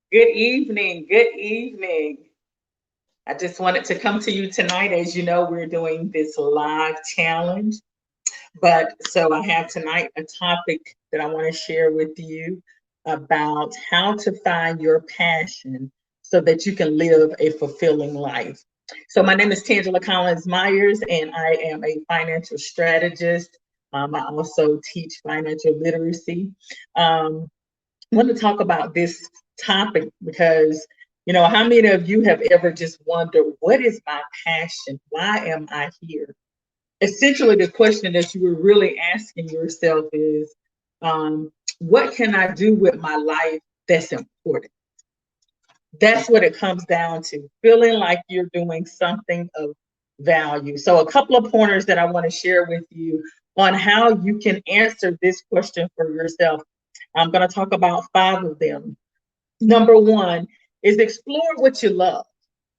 Good evening. Good evening. I just wanted to come to you tonight. As you know, we're doing this live challenge. But so I have tonight a topic that I want to share with you about how to find your passion so that you can live a fulfilling life. So, my name is Tangela Collins Myers, and I am a financial strategist. I also teach financial literacy. I want to talk about this topic because, how many of you have ever just wondered, what is my passion? Why am I here? Essentially, the question that you were really asking yourself is, what can I do with my life that's important? That's what it comes down to, feeling like you're doing something of value. So, a couple of pointers that I want to share with you on how you can answer this question for yourself. I'm going to talk about five of them. Number one is explore what you love.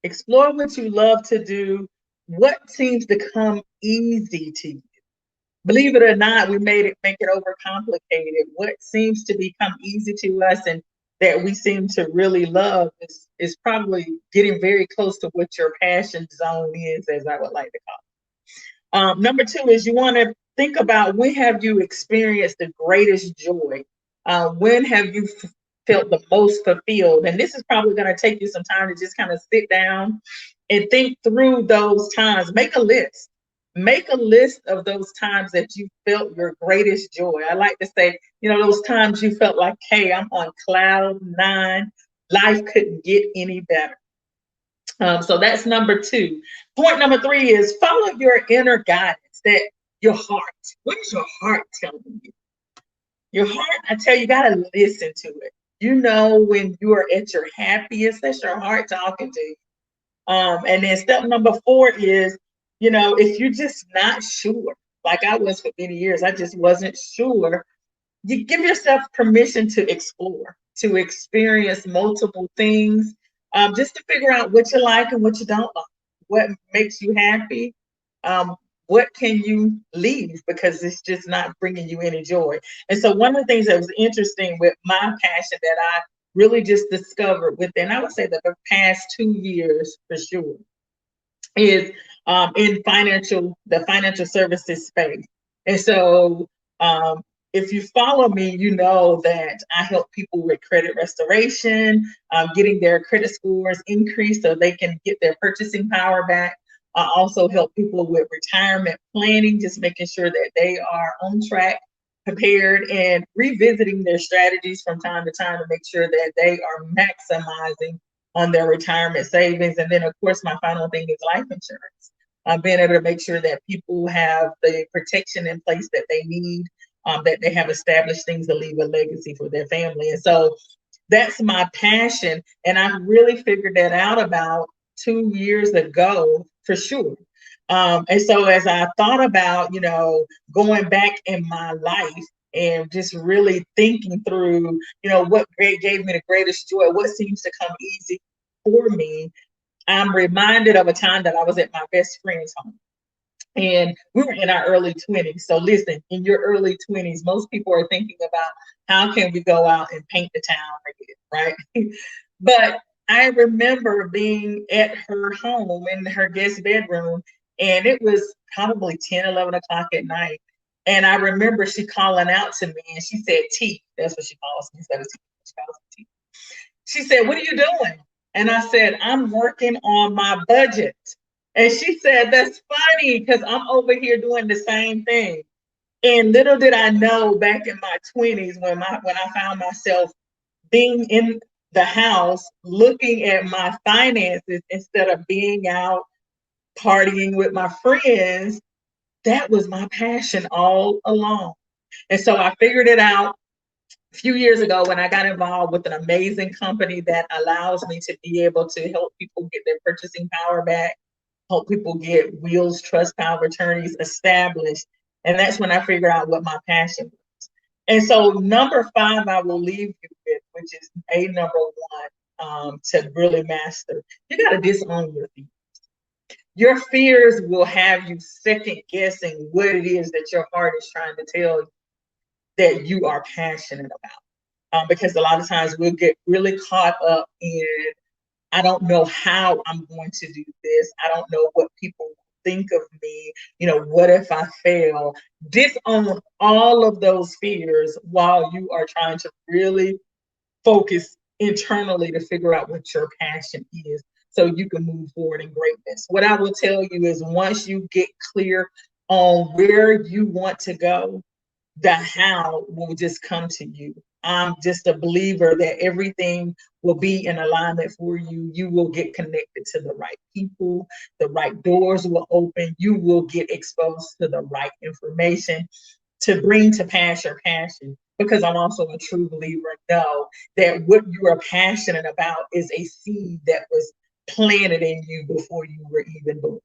Explore what you love to do, what seems to come easy to you. Believe it or not, we made it make it overcomplicated. What seems to become easy to us and that we seem to really love is probably getting very close to what your passion zone is, as I would like to call it. Number two is you want to think about, when have you experienced the greatest joy? When have you felt the most fulfilled? And this is probably going to take you some time to just kind of sit down and think through those times. Make a list. Make a list of those times that you felt your greatest joy. I like to say, those times you felt like, hey, I'm on cloud nine. Life couldn't get any better. So that's number two. Point number three is follow your inner guidance, that your heart. What is your heart telling you? Your heart, I tell you, you got to listen to it. When you are at your happiest, that's your heart talking to you. And then step number four is, if you're just not sure, like I was for many years, I just wasn't sure, you give yourself permission to explore, to experience multiple things, just to figure out what you like and what you don't like, what makes you happy, um, what can you leave because it's just not bringing you any joy. And so one of the things that was interesting with my passion that I really just discovered within, I would say that the past 2 years for sure, is in the financial services space. And so, if you follow me, you know that I help people with credit restoration, getting their credit scores increased so they can get their purchasing power back. I also help people with retirement planning, just making sure that they are on track, prepared, and revisiting their strategies from time to time to make sure that they are maximizing on their retirement savings. And then, of course, my final thing is life insurance. Being able to make sure that people have the protection in place that they need, that they have established things to leave a legacy for their family. And so that's my passion. And I really figured that out about 2 years ago for sure. And so as I thought about, going back in my life and just really thinking through, what gave me the greatest joy, what seems to come easy for me, I'm reminded of a time that I was at my best friend's home. And we were in our early 20s. So listen, in your early 20s, most people are thinking about how can we go out and paint the town again, right? But I remember being at her home in her guest bedroom, and it was probably 10, 11 o'clock at night. And I remember she calling out to me and she said, T, that's what she calls me instead of T. She calls me T. She said, what are you doing? And I said, I'm working on my budget. And she said, that's funny because I'm over here doing the same thing. And little did I know back in my 20s when I found myself being in the house looking at my finances instead of being out partying with my friends, that was my passion all along. And so I figured it out a few years ago when I got involved with an amazing company that allows me to be able to help people get their purchasing power back, help people get wills, trust, power of attorneys established. And that's when I figured out what my passion was. And so number five, I will leave you with, which is a number one, to really master. You got to disown your fears. Your fears will have you second guessing what it is that your heart is trying to tell you that you are passionate about. because a lot of times we'll get really caught up in, I don't know how I'm going to do this. I don't know what people think of me. What if I fail? Disown all of those fears while you are trying to really focus internally to figure out what your passion is so you can move forward in greatness. What I will tell you is once you get clear on where you want to go, the how will just come to you. I'm just a believer that everything will be in alignment for you. You will get connected to the right people, the right doors will open, you will get exposed to the right information to bring to pass your passion. Because I'm also a true believer, know that what you are passionate about is a seed that was planted in you before you were even born.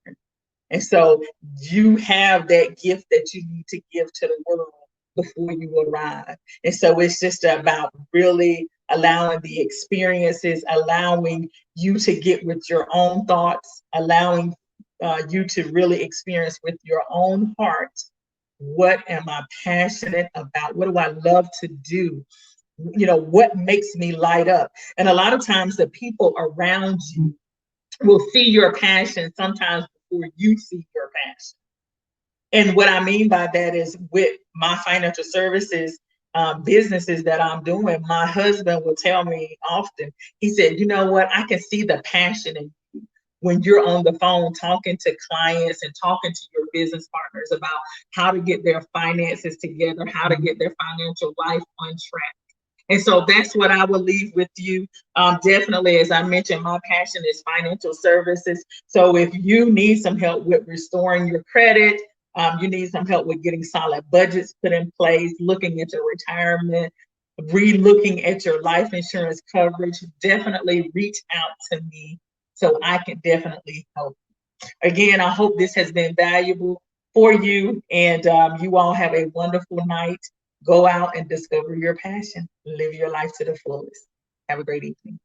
And so you have that gift that you need to give to the world before you arrive. And so it's just about really allowing the experiences, allowing you to get with your own thoughts, allowing you to really experience with your own heart. What am I passionate about? What do I love to do? What makes me light up? And a lot of times the people around you will see your passion sometimes before you see your passion. And what I mean by that is with my financial services businesses that I'm doing, my husband will tell me often, he said, you know what, I can see the passion in you when you're on the phone talking to clients and talking to your business partners about how to get their finances together, how to get their financial life on track. And so that's what I will leave with you. Definitely, as I mentioned, my passion is financial services. So if you need some help with restoring your credit, you need some help with getting solid budgets put in place, looking at your retirement, re-looking at your life insurance coverage, definitely reach out to me so I can definitely help. Again, I hope this has been valuable for you, and you all have a wonderful night. Go out and discover your passion. Live your life to the fullest. Have a great evening.